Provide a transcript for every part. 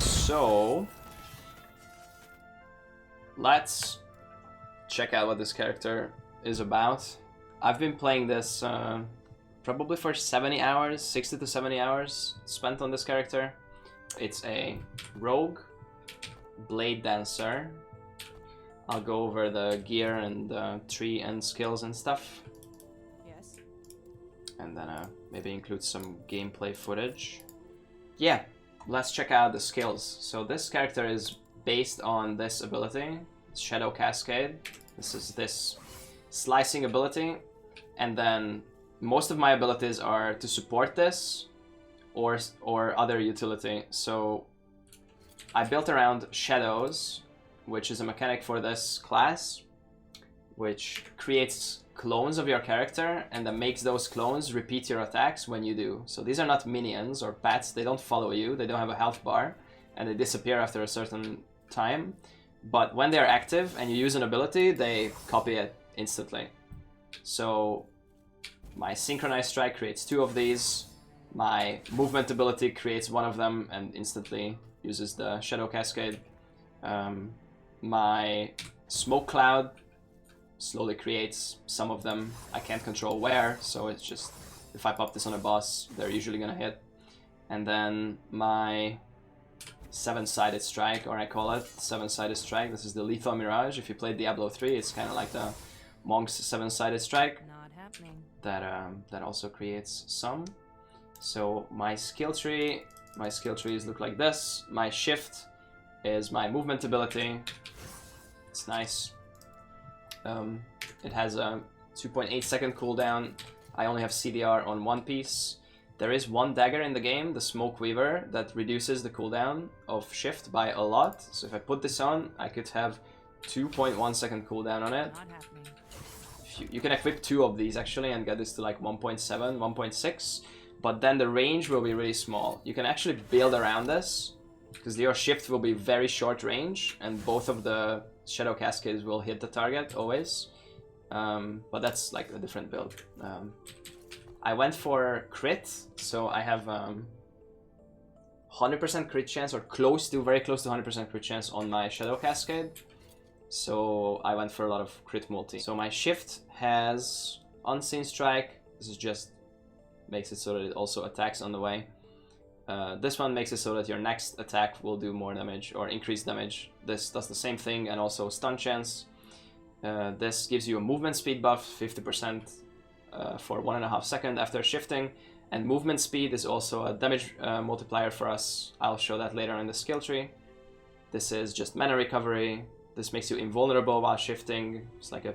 So, let's check out what this character is about. I've been playing this probably for 70 hours, 60 to 70 hours spent on this character. It's a rogue Bladedancer. I'll go over the gear and tree and skills and stuff. Yes. And then maybe include some gameplay footage. Yeah. Let's check out the skills. So this character is based on this ability, Shadow Cascade. This is this slicing ability, and then most of my abilities are to support this or other utility. So I built around shadows, which is a mechanic for this class, which creates clones of your character and then makes those clones repeat your attacks when you do. So these are not minions or pets, they don't follow you, they don't have a health bar, and they disappear after a certain time. But when they're active and you use an ability, they copy it instantly. So my Synchronized Strike creates 2 of these, my movement ability creates 1 of them and instantly uses the Shadow Cascade. My Smoke Cloud slowly creates some of them. I can't control where, so it's just, if I pop this on a boss, they're usually gonna hit. And then my 7-sided strike, or I call it 7-sided strike. This is the Lethal Mirage. If you played Diablo 3, it's kind of like the Monk's 7-sided strike. Not happening. That also creates some. So my skill trees look like this. My shift is my movement ability. It's nice. It has a 2.8 second cooldown. I only have CDR on 1 piece. There is 1 dagger in the game, the Smoke Weaver, that reduces the cooldown of shift by a lot. So if I put this on, I could have 2.1 second cooldown on it. Not happening. You can equip 2 of these actually and get this to like 1.7, 1.6, but then the range will be really small. You can actually build around this, because your shift will be very short range, and both of the Shadow Cascades will hit the target always, but that's like a different build. I went for crit, so I have 100% crit chance, or very close to 100% crit chance on my Shadow Cascade. So I went for a lot of crit multi. So my shift has Unseen Strike. This is just makes it so that it also attacks on the way. This one makes it so that your next attack will do more damage or increase damage. This does the same thing and also stun chance. This gives you a movement speed buff, 50% for 1.5 seconds after shifting. And movement speed is also a damage multiplier for us. I'll show that later in the skill tree. This is just mana recovery. This makes you invulnerable while shifting. It's like a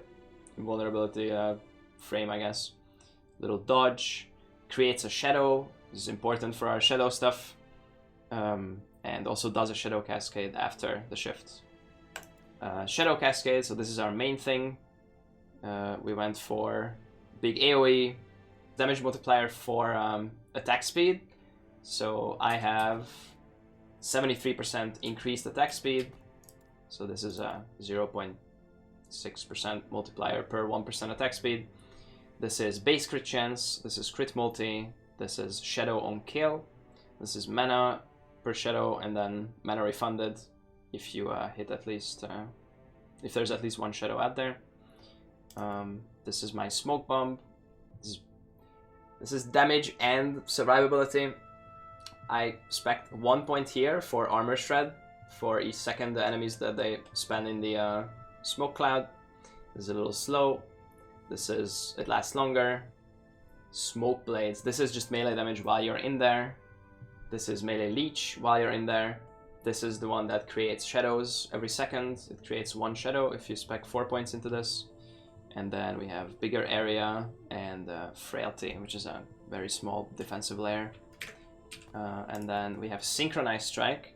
invulnerability frame, I guess. Little dodge. Creates a shadow. This is important for our shadow stuff. And also does a Shadow Cascade after the shift. Shadow Cascade, so this is our main thing. We went for big AoE. Damage multiplier for attack speed. So I have 73% increased attack speed. So this is a 0.6% multiplier per 1% attack speed. This is base crit chance. This is crit multi. This is shadow on kill. This is mana per shadow, and then mana refunded if you hit at least, if there's at least 1 shadow out there. This is my smoke bomb. This is damage and survivability. I spec 1 point here for armor shred for each second the enemies that they spend in the smoke cloud. This is a little slow. It lasts longer. Smoke blades. This is just melee damage while you're in there. This is melee leech while you're in there. This is the one that creates shadows every second. It creates 1 shadow if you spec 4 points into this. And then we have bigger area and frailty, which is a very small defensive layer. And then we have Synchronized Strike.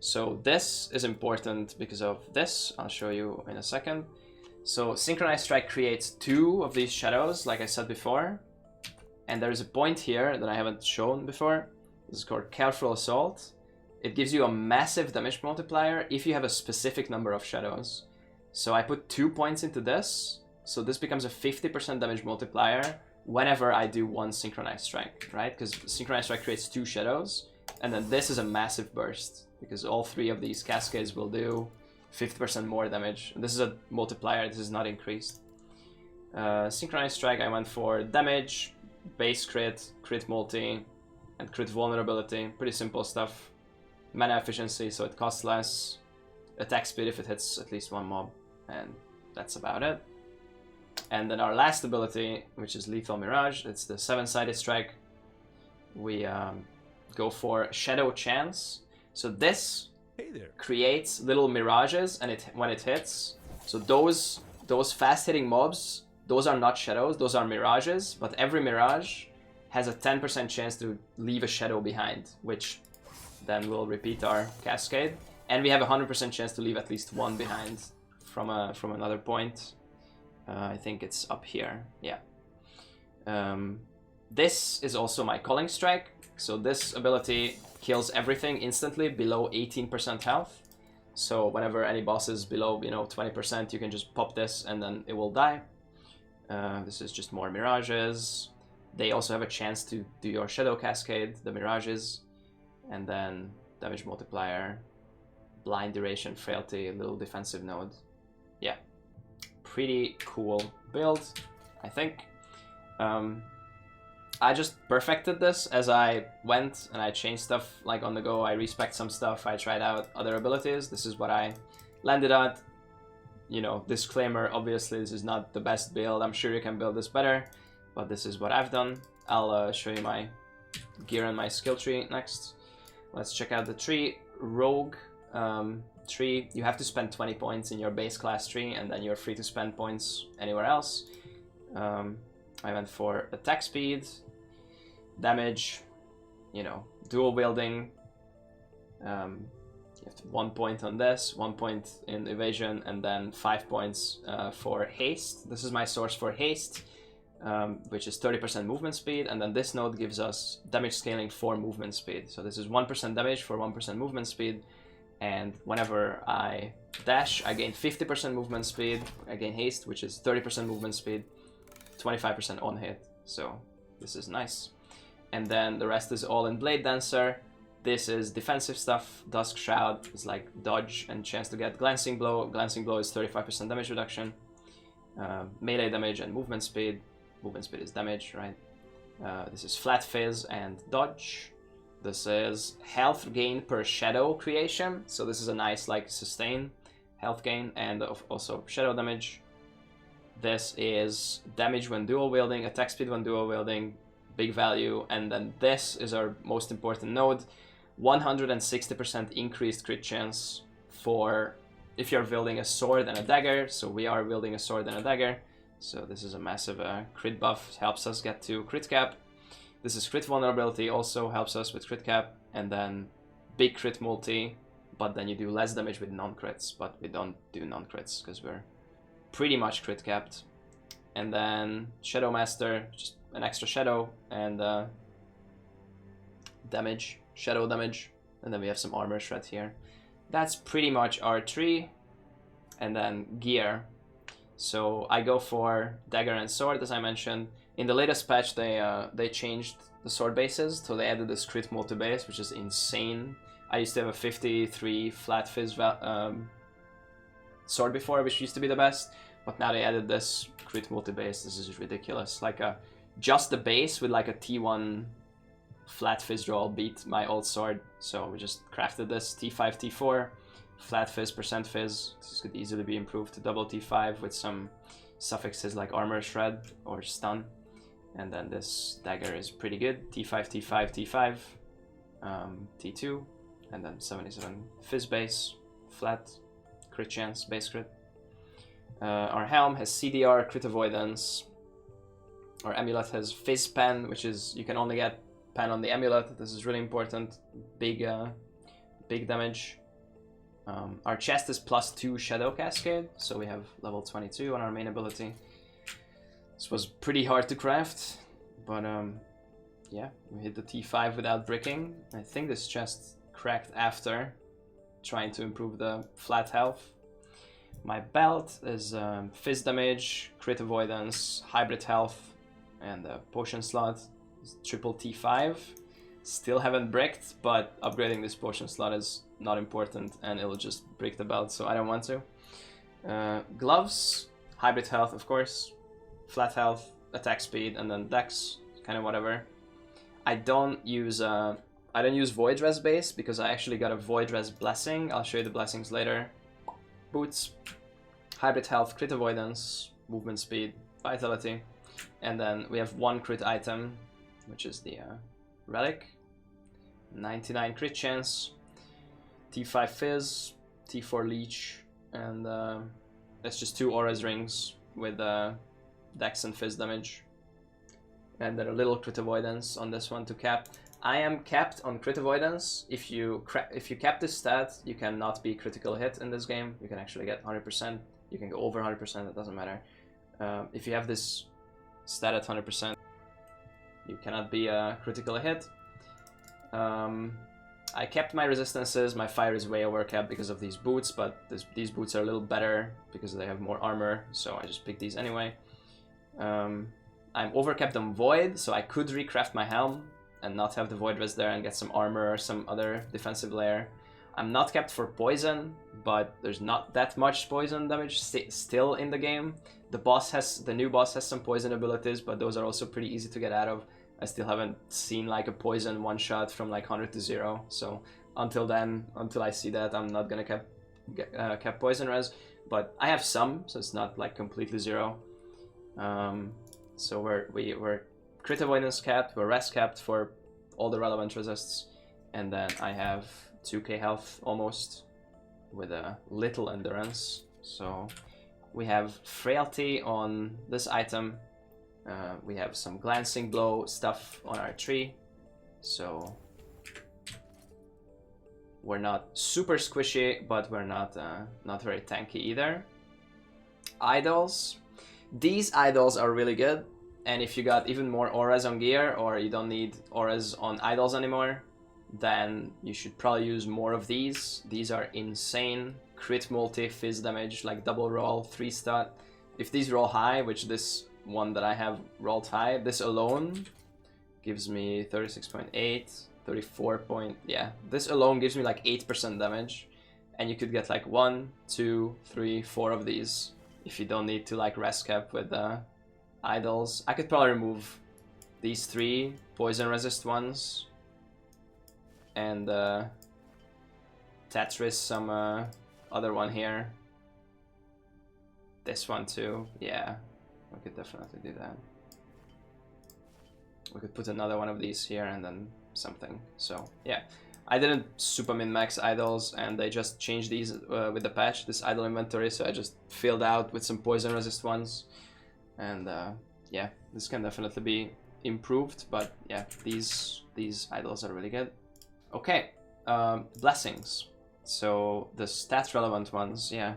So this is important because of this. I'll show you in a second. So Synchronized Strike creates 2 of these shadows, like I said before. And there's a point here that I haven't shown before. This is called Careful Assault. It gives you a massive damage multiplier if you have a specific number of shadows. So I put 2 points into this. So this becomes a 50% damage multiplier whenever I do 1 Synchronized Strike, right? Because Synchronized Strike creates 2 shadows. And then this is a massive burst, because all 3 of these cascades will do 50% more damage. And this is a multiplier, this is not increased. Synchronized Strike, I went for damage, base crit, crit multi, and crit vulnerability. Pretty simple stuff. Mana efficiency, so it costs less. Attack speed if it hits at least 1 mob. And that's about it. And then our last ability, which is Lethal Mirage, it's the 7-sided strike. We go for Shadow Chance. So this creates little mirages, and when it hits, so those fast-hitting mobs, those are not shadows, those are mirages, but every mirage has a 10% chance to leave a shadow behind, which then will repeat our cascade. And we have a 100% chance to leave at least 1 behind from another point. I think it's up here, yeah. This is also my Culling Strike. So this ability kills everything instantly below 18% health. So whenever any boss is below, 20%, you can just pop this and then it will die. This is just more mirages. They also have a chance to do your Shadow Cascade, the mirages, and then damage multiplier, blind duration, frailty, little defensive node. Yeah, pretty cool build, I think. I just perfected this as I went, and I changed stuff like on the go. I respec'd some stuff, I tried out other abilities. This is what I landed at. Disclaimer, obviously this is not the best build. I'm sure you can build this better, but this is what I've done. I'll show you my gear and my skill tree next. Let's check out the tree. Rogue tree, you have to spend 20 points in your base class tree, and then you're free to spend points anywhere else. I went for attack speed, damage, dual wielding. You have 1 point on this, 1 point in evasion, and then 5 points for haste. This is my source for haste, which is 30% movement speed, and then this node gives us damage scaling for movement speed. So this is 1% damage for 1% movement speed, and whenever I dash, I gain 50% movement speed. I gain haste, which is 30% movement speed, 25% on hit. So this is nice. And then the rest is all in Bladedancer. This is defensive stuff. Dusk Shroud is like dodge and chance to get Glancing Blow. Glancing Blow is 35% damage reduction. Melee damage and movement speed. Movement speed is damage, right? This is Flat Fizz and dodge. This is health gain per shadow creation. So this is a nice like sustain health gain, and also shadow damage. This is damage when dual wielding, attack speed when dual wielding, big value. And then this is our most important node. 160% increased crit chance for if you're wielding a sword and a dagger. So we are wielding a sword and a dagger. So this is a massive crit buff. It helps us get to crit cap. This is crit vulnerability, also helps us with crit cap. And then big crit multi, but then you do less damage with non-crits. But we don't do non-crits because we're pretty much crit capped. And then Shadow Master, just an extra shadow, and damage, shadow damage. And then we have some armor shred here. That's pretty much our tree. And then gear. So I go for dagger and sword, as I mentioned. In the latest patch, they changed the sword bases, so they added this crit multi base, which is insane. I used to have a 53 Flat Fizz sword before, which used to be the best, but now they added this crit multi base. This is ridiculous. Like just the base with like a T1 Flat Fizz roll beat my old sword, so we just crafted this T5 T4 Flat Fizz percent Fizz. This could easily be improved to double T5 with some suffixes like armor shred or stun. And then this dagger is pretty good. T5 T5 T5 T2, and then 77 Fizz base, flat crit chance, base crit. Our helm has CDR, crit avoidance. Our amulet has Fizz pen, which is you can only get pen on the amulet. This is really important. Big damage. Our chest is +2 Shadow Cascade, so we have level 22 on our main ability. This was pretty hard to craft, but yeah, we hit the T5 without bricking. I think this chest cracked after trying to improve the flat health. My belt is fizz damage, crit avoidance, hybrid health, and a potion slot. Triple T5. Still haven't bricked, but upgrading this potion slot is not important and it'll just break the belt, so I don't want to. Gloves, hybrid health of course, flat health, attack speed, and then dex, kind of whatever. I don't use Void Res base because I actually got a Void Res blessing. I'll show you the blessings later. Boots, hybrid health, crit avoidance, movement speed, vitality, and then we have one crit item, which is the relic. 99 crit chance, T5 fizz, T4 leech, and that's just 2 Aura's rings with dex and fizz damage. And then a little crit avoidance on this one to cap. I am capped on crit avoidance. If you cap this stat, you cannot be critical hit in this game. You can actually get 100%. You can go over 100%, it doesn't matter. If you have this stat at 100%, you cannot be a critical hit. I kept my resistances. My fire is way overcapped because of these boots, but these boots are a little better because they have more armor, so I just picked these anyway. I'm overcapped on void, so I could recraft my helm and not have the void res there and get some armor or some other defensive layer. I'm not capped for poison, but there's not that much poison damage still in the game. The new boss has some poison abilities, but those are also pretty easy to get out of. I still haven't seen like a poison one shot from like 100 to 0, so until I see that, I'm not gonna cap poison res, but I have some, so it's not like completely 0. So we're crit avoidance capped, we're res capped for all the relevant resists, and then I have 2k health almost with a little endurance. So we have frailty on this item. We have some glancing blow stuff on our tree, so we're not super squishy, but we're not very tanky either. Idols. These idols are really good, and if you got even more auras on gear, or you don't need auras on idols anymore, then you should probably use more of these. These are insane. Crit multi, fizz damage, like double roll, 3 stat. If these roll high, which this one that I have rolled high, this alone gives me 36.8, 34 point, yeah. This alone gives me like 8% damage, and you could get like 1, 2, 3, 4 of these if you don't need to like rest cap with idols. I could probably remove these 3 poison resist ones and Tetris some other one here. This one too, yeah, we could definitely do that. We could put another one of these here and then something. So yeah, I didn't super min-max idols, and they just changed these with the patch, this idol inventory, so I just filled out with some poison resist ones. And yeah, this can definitely be improved, but yeah, these idols are really good. Okay, blessings. So the stat relevant ones, yeah.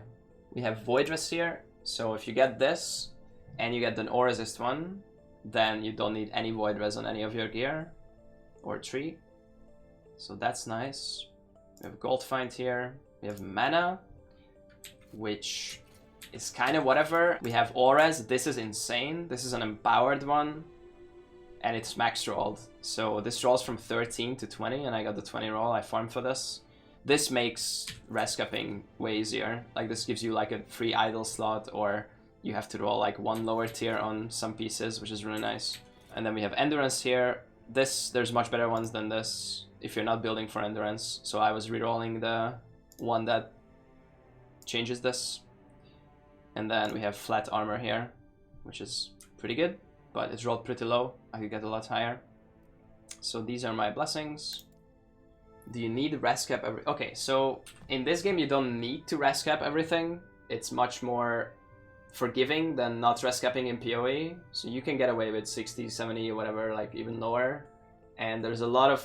We have Void Res here, so if you get this and you get an Aura Resist one, then you don't need any Void Res on any of your gear or tree. So that's nice. We have Gold Find here. We have Mana, which is kind of whatever. We have Auras. This is insane. This is an empowered one, and it's max rolled. So this rolls from 13 to 20, and I got the 20 roll. I farmed for this. This makes res capping way easier. Like, this gives you like a free idle slot, or you have to roll like 1 lower tier on some pieces, which is really nice. And then we have Endurance here. There's much better ones than this if you're not building for Endurance. So I was rerolling the one that changes this. And then we have Flat Armor here, which is pretty good, but it's rolled pretty low. I could get a lot higher. So these are my blessings. Do you need res cap every... Okay, so in this game you don't need to res cap everything. It's much more forgiving than not res capping in PoE. So you can get away with 60, 70, whatever, like even lower. and there's a lot of,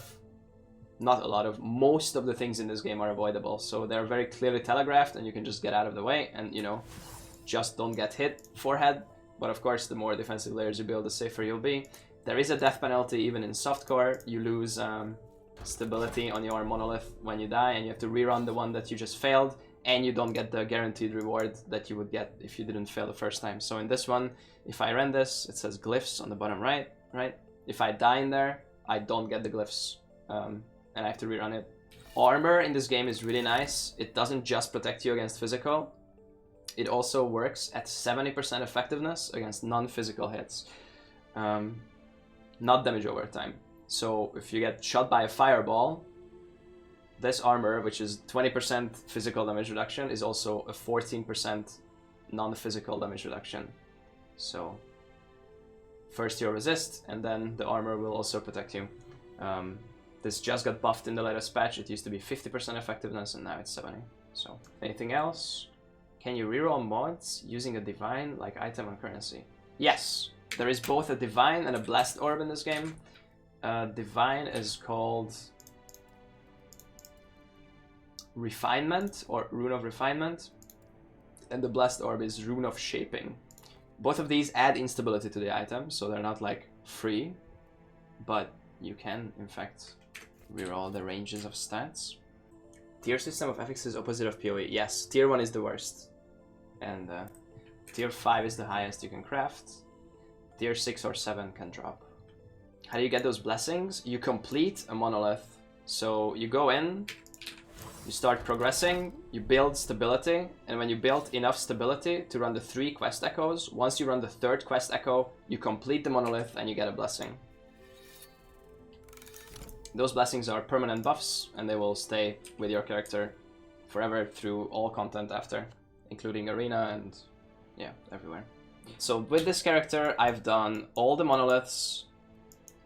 not a lot of, most of the things in this game are avoidable, so they're very clearly telegraphed and you can just get out of the way and, you know, just don't get hit forehead. But of course, the more defensive layers you build, the safer you'll be. There is a death penalty even in softcore. You lose stability on your monolith when you die, and you have to rerun the one that you just failed, and you don't get the guaranteed reward that you would get if you didn't fail the first time. So in this one, if I ran this, it says glyphs on the bottom right, right? If I die in there, I don't get the glyphs, and I have to rerun it. Armor in this game is really nice. It doesn't just protect you against physical. It also works at 70% effectiveness against non-physical hits. Not damage over time. So if you get shot by a fireball, this armor, which is 20% physical damage reduction, is also a 14% non-physical damage reduction. So first you'll resist, and then the armor will also protect you. This just got buffed in the latest patch. It used to be 50% effectiveness, and now it's 70. So anything else? Can you reroll mods using a divine like item and currency? Yes, there is both a divine and a blessed orb in this game. Divine is called Refinement or Rune of Refinement, and the blessed orb is Rune of Shaping. Both of these add instability to the item, so they're not like free, but you can in fact reroll the ranges of stats. Tier system of FX is opposite of PoE. Yes, tier 1 is the worst, and tier 5 is the highest you can craft. Tier 6 or 7 can drop. How do you get those blessings? You complete a monolith. So you go in, you start progressing, you build stability, and when you build enough stability to run the 3 quest echoes, once you run the 3rd quest echo, you complete the monolith and you get a blessing. Those blessings are permanent buffs, and they will stay with your character forever through all content after, including arena and yeah, everywhere. So with this character, I've done all the monoliths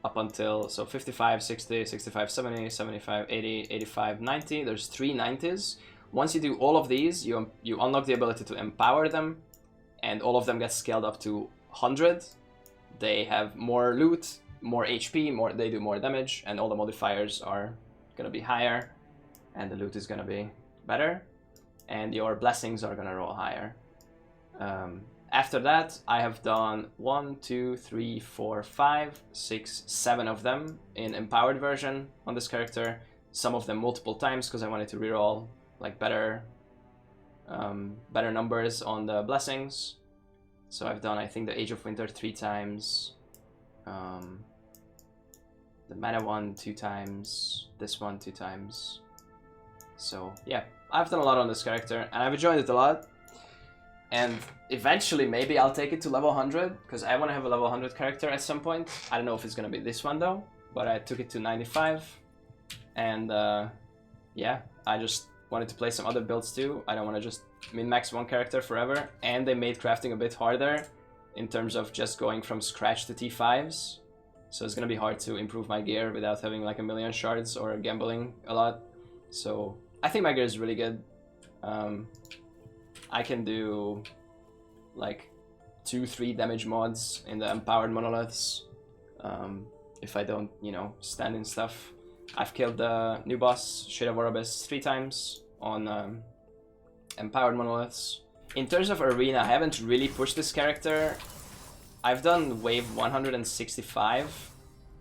up until, so 55, 60, 65, 70, 75, 80, 85, 90. There's 3 90s. Once you do all of these, you unlock the ability to empower them, and all of them get scaled up to 100. They have more loot, more HP, they do more damage, and all the modifiers are gonna be higher, and the loot is gonna be better, and your blessings are gonna roll higher. After that, I have done 1, 2, 3, 4, 5, 6, 7 of them in empowered version on this character. Some of them multiple times because I wanted to reroll like better numbers on the blessings. So I've done, I think, the Age of Winter 3 times, the Mana one 2 times, this one 2 times. So yeah, I've done a lot on this character and I've enjoyed it a lot. And eventually, maybe I'll take it to level 100, because I want to have a level 100 character at some point. I don't know if it's going to be this one though, but I took it to 95. And yeah, I just wanted to play some other builds too. I don't want to just min-max one character forever. And they made crafting a bit harder in terms of just going from scratch to T5s. So it's going to be hard to improve my gear without having like a million shards or gambling a lot. So I think my gear is really good. I can do like 2-3 damage mods in the empowered monoliths if I don't, you know, stand in stuff. I've killed the new boss, Shade of Orobyss, 3 times on empowered monoliths. In terms of arena, I haven't really pushed this character. I've done wave 165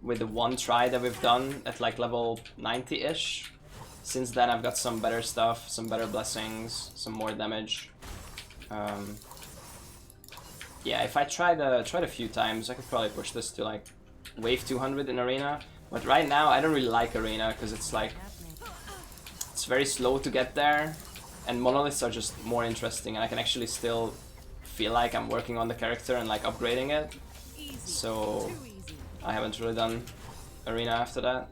with the one try that we've done at like level 90-ish. Since then I've got some better stuff, some better blessings, some more damage. Yeah, if I tried a few times, I could probably push this to like wave 200 in arena. But right now I don't really like arena because it's like, it's very slow to get there, and monoliths are just more interesting, and I can actually still feel like I'm working on the character and like upgrading it. So I haven't really done arena after that.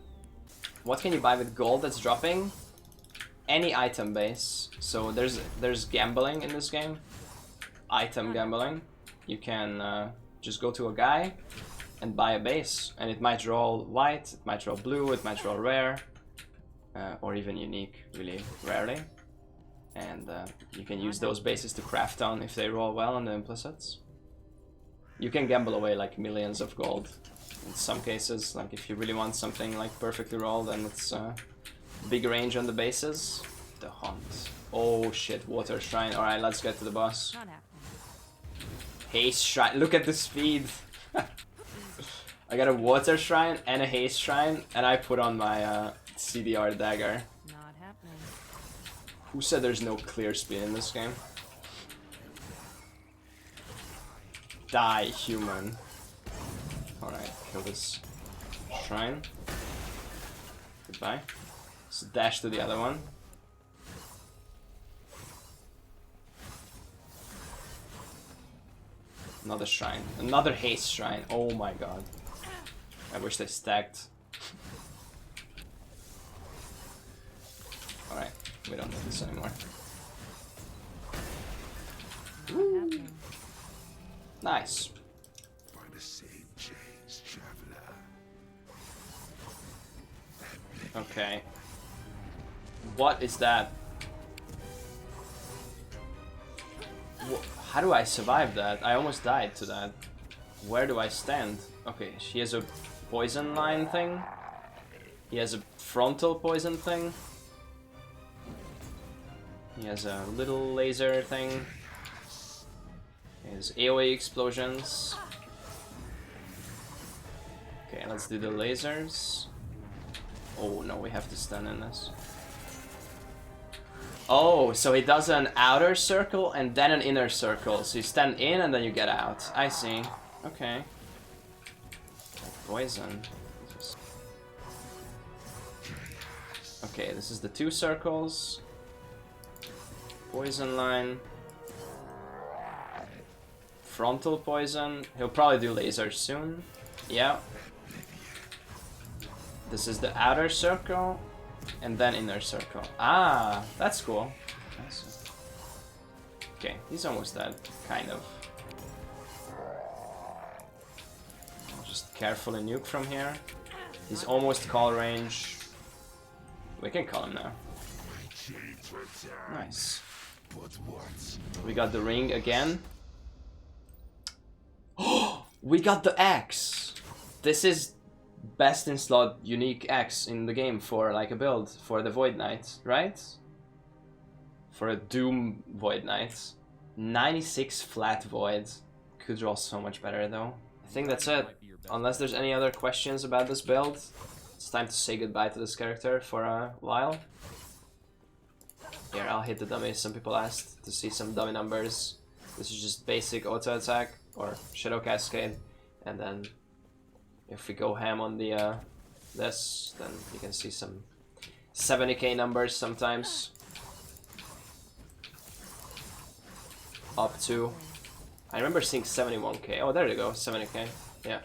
What can you buy with gold that's dropping? Any item base. So there's gambling in this game. Item gambling. You can just go to a guy and buy a base, and it might roll white, it might roll blue, it might roll rare, or even unique, really rarely. And you can use those bases to craft on if they roll well on the implicits. You can gamble away like millions of gold in some cases. Like if you really want something like perfectly rolled and it's big range on the bases. The hunt. Oh shit, water shrine. Alright, let's get to the boss. Haste shrine. Look at the speed. I got a water shrine and a haste shrine, and I put on my CDR dagger. Not happening. Who said there's no clear speed in this game? Die, human. Alright, kill this shrine. Goodbye. Let's dash to the other one. Another shrine. Another haste shrine. Oh my god. I wish they stacked. Alright, we don't need this anymore. Woo. Nice. Okay. What is that? How do I survive that? I almost died to that. Where do I stand? Okay, she has a poison line thing. He has a frontal poison thing. He has a little laser thing. He has AoE explosions. Okay, let's do the lasers. Oh no, we have to stun in this. Oh, so he does an outer circle and then an inner circle. So you stand in and then you get out. I see. Okay. Like poison. Okay, this is the 2 circles. Poison line. Frontal poison. He'll probably do lasers soon. Yeah. This is the outer circle. And then inner circle. Ah, that's cool. Okay, he's almost dead, kind of. I'll just carefully nuke from here. He's almost call range. We can call him now. Nice. We got the ring again. Oh, we got the axe. This is best in slot unique axe in the game for like a build for the Void Knight, right? For a Doom Void Knight. 96 flat void. Could draw so much better though. I think that's it. Unless there's any other questions about this build, it's time to say goodbye to this character for a while. Here, I'll hit the dummy. Some people asked to see some dummy numbers. This is just basic auto attack or Shadow Cascade, and then if we go ham on the this, then you can see some 70k numbers sometimes. Up to, I remember seeing 71k. Oh, there you go, 70k. Yeah.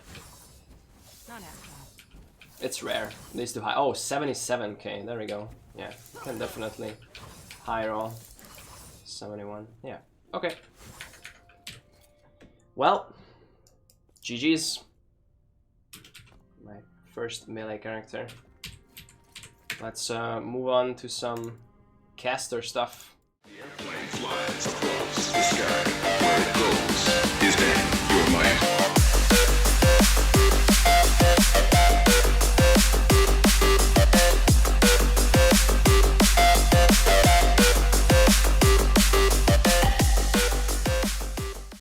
It's rare. It needs to high. Oh, 77k. There we go. Yeah, you can definitely high roll. 71. Yeah. Okay. Well, GG's. My first melee character. Let's move on to some caster stuff. The airplane flies across the sky where it goes.